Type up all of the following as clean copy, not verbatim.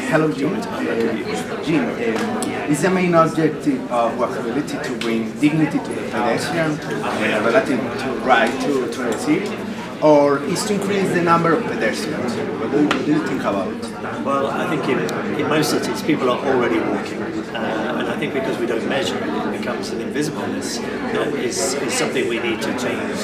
Hello, Jim. Jim, is the main objective of walkability to bring dignity to the pedestrian relative to right to the city, or is to increase the number of pedestrians? What do you think about it? Well, I think in most cities people are already walking, and I think because we don't measure it, it becomes an invisibleness that is something we need to change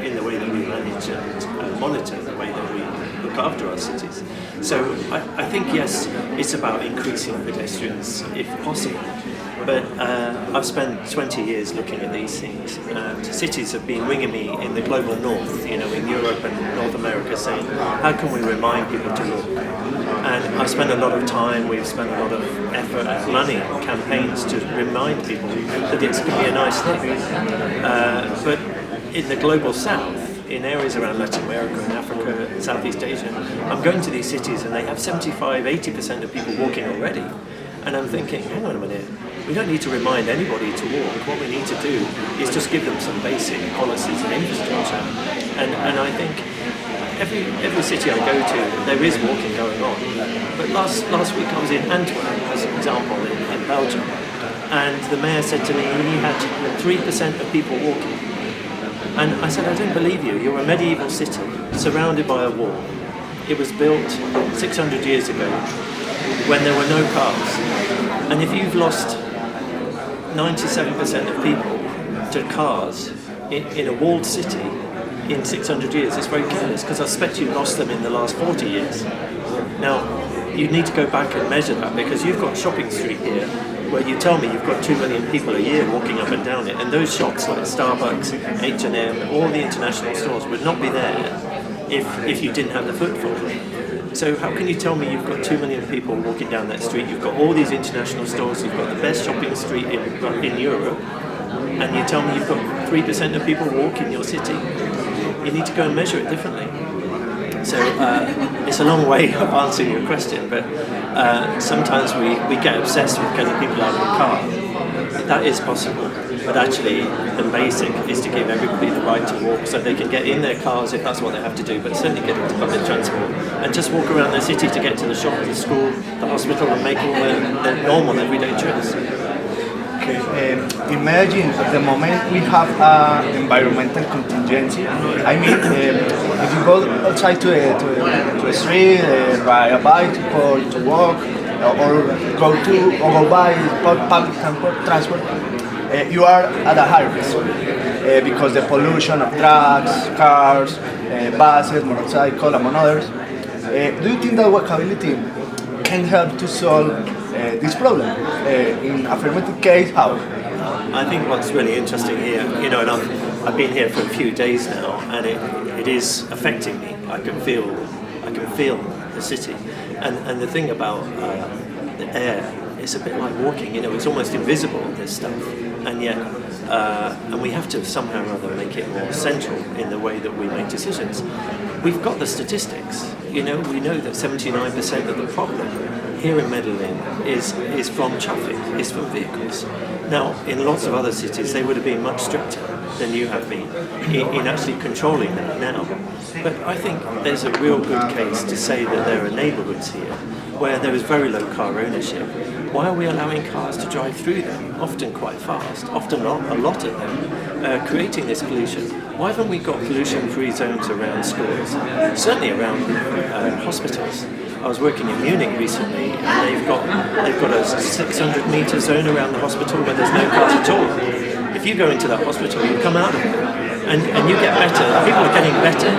in the way that we manage and monitor the way that we look after our cities. So I think yes, it's about increasing pedestrians if possible. But I've spent 20 years looking at these things, and cities have been ringing me in the global north, in Europe and North America, saying, how can we remind people to walk? And I've spent a lot of time, we've spent a lot of effort, money, campaigns to remind people that it's going to be a nice thing. But in the global south, in areas around Latin America and Africa and Southeast Asia, I'm going to these cities and they have 75-80% of people walking already. And I'm thinking, hang on a minute, we don't need to remind anybody to walk. What we need to do is just give them some basic policies and infrastructure. And I think every city I go to, there is walking going on. But last week I was in Antwerp, as an example, in Belgium. And the mayor said to me he had 3% of people walking. And I said, I don't believe you. You're a medieval city surrounded by a wall. It was built 600 years ago when there were no cars. And if you've lost 97% of people to cars in a walled city in 600 years, it's very careless, because I suspect you've lost them in the last 40 years. Now, you need to go back and measure that, because you've got Shopping Street here where you tell me you've got 2 million people a year walking up and down it, and those shops like Starbucks, H&M, all the international stores would not be there if you didn't have the footfall. So how can you tell me you've got 2 million people walking down that street, you've got all these international stores, you've got the best shopping street in Europe, and you tell me you've got 3% of people walk in your city? You need to go and measure it differently. So it's a long way of answering your question, but sometimes we get obsessed with getting people out of the car. That is possible, but actually the basic is to give everybody the right to walk, so they can get in their cars if that's what they have to do, but certainly get into public transport and just walk around their city to get to the shop, the school, the hospital, and make all their normal everyday trips. Imagine at the moment we have an environmental contingency. I mean, if you go outside to a street, ride a bicycle, to walk, or go by public transport, you are at a high risk because the pollution of trucks, cars, buses, motorcycles, among others. Do you think that walkability can help to solve this problem? In affirmative case, how? I think what's really interesting here, and I've been here for a few days now, and it is affecting me. I can feel the city, and the thing about the air, it's a bit like walking. It's almost invisible, this stuff, and yet, and we have to somehow or other make it more central in the way that we make decisions. We've got the statistics. We know that 79% of the problem here in Medellín is from traffic, is from vehicles. Now, in lots of other cities, they would have been much stricter than you have been in actually controlling that now. But I think there's a real good case to say that there are neighbourhoods here where there is very low car ownership. Why are we allowing cars to drive through them, often quite fast, often not a lot of them, creating this pollution? Why haven't we got pollution-free zones around schools, certainly around hospitals? I was working in Munich recently, and they've got a 600-metre zone around the hospital where there's no cars at all. If you go into that hospital, you come out of it, and you get better. People are getting better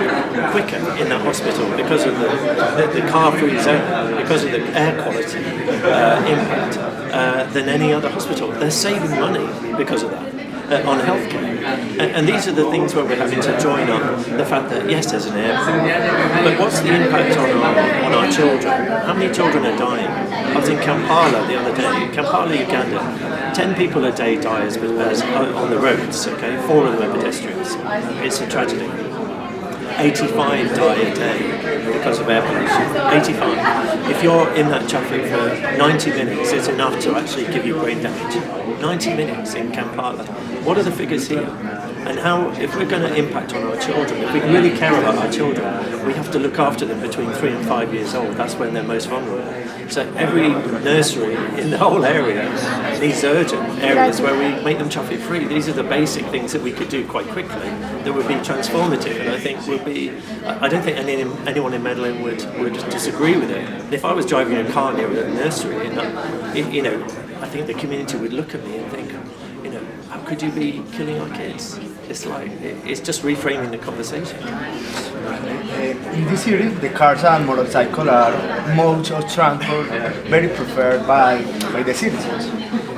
quicker in that hospital because of the car-free zone, because of the air quality impact than any other hospital. They're saving money because of that. On healthcare, and these are the things where we're having to join on the fact that yes, there's an airport, but what's the impact on our children? How many children are dying? I was in Kampala the other day, Kampala, Uganda. 10 people a day die as on the roads. Okay, 4 of them are pedestrians. It's a tragedy. 85 die a day because of air pollution. 85. If you're in that traffic for 90 minutes, it's enough to actually give you brain damage. 90 minutes in Kampala. What are the figures here? And how, if we're going to impact on our children, if we really care about our children, we have to look after them between 3 and 5 years old. That's when they're most vulnerable. So every nursery in the whole area needs urgent areas where we make them traffic free. These are the basic things that we could do quite quickly that would be transformative, and I think would be. I don't think anyone in Medellín would disagree with it. And if I was driving a car near a nursery, and I think the community would look at me and think, how could you be killing our kids? It's like, it's just reframing the conversation. In this city, the cars and motorcycles are modes of transport very preferred by the citizens.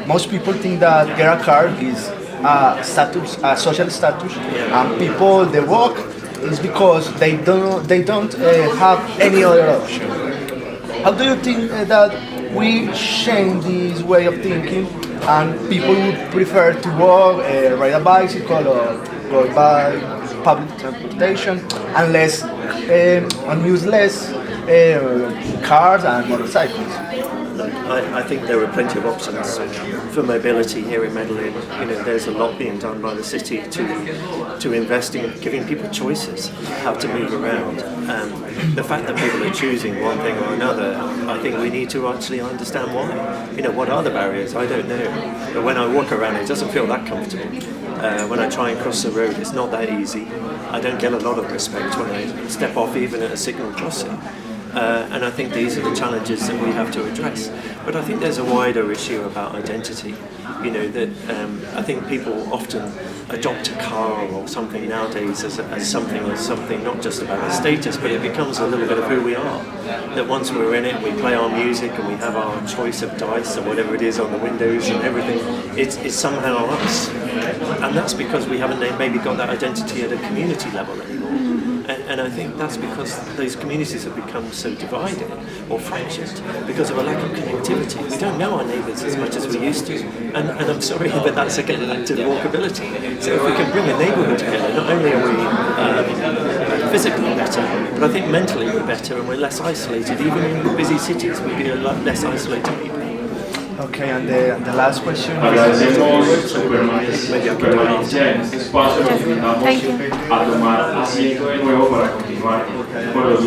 Most people think that get a car is a social status, and people they walk is because they don't have any other option. How do you think that we change this way of thinking, and people would prefer to walk, ride a bicycle, or go by public transportation, and use less cars and motorcycles? I think there are plenty of options for mobility here in Medellín. There's a lot being done by the city to invest in giving people choices how to move around. The fact that people are choosing one thing or another, I think we need to actually understand why. What are the barriers? I don't know. But when I walk around, it doesn't feel that comfortable. When I try and cross the road, it's not that easy. I don't get a lot of respect when I step off even at a signal crossing. And I think these are the challenges that we have to address. But I think there's a wider issue about identity. I think people often adopt a car or something nowadays as something not just about a status, but it becomes a little bit of who we are. That once we're in it, we play our music and we have our choice of dice or whatever it is on the windows and everything. It's somehow us. And that's because we haven't maybe got that identity at a community level anymore. And I think that's because those communities have become so divided or fractured because of a lack of connectivity. We don't know our neighbours as much as we used to. And I'm sorry, but that's again back to the walkability. So if we can bring a neighbourhood together, not only are we physically better, but I think mentally we're better and we're less isolated. Even in busy cities, we'd be a lot less isolated people. Okay, and the last question. Agradecemos su permanencia en este espacio. Nos invitamos a tomar asiento de nuevo para continuar con los